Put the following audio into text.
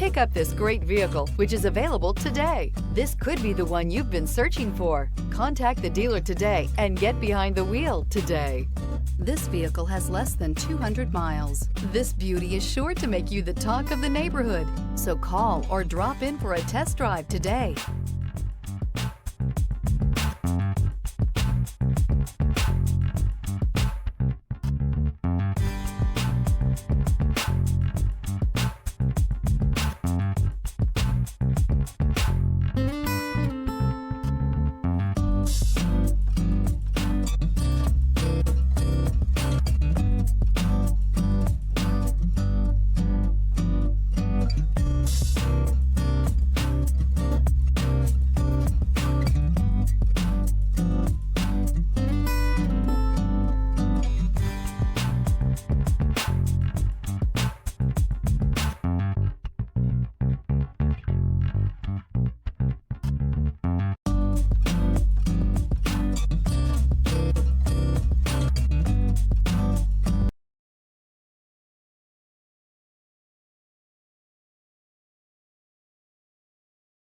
Pick up this great vehicle, which is available today. This could be the one you've been searching for. Contact the dealer today and get behind the wheel today. This vehicle has less than 200 miles. This beauty is sure to make you the talk of the neighborhood. So call or drop in for a test drive today.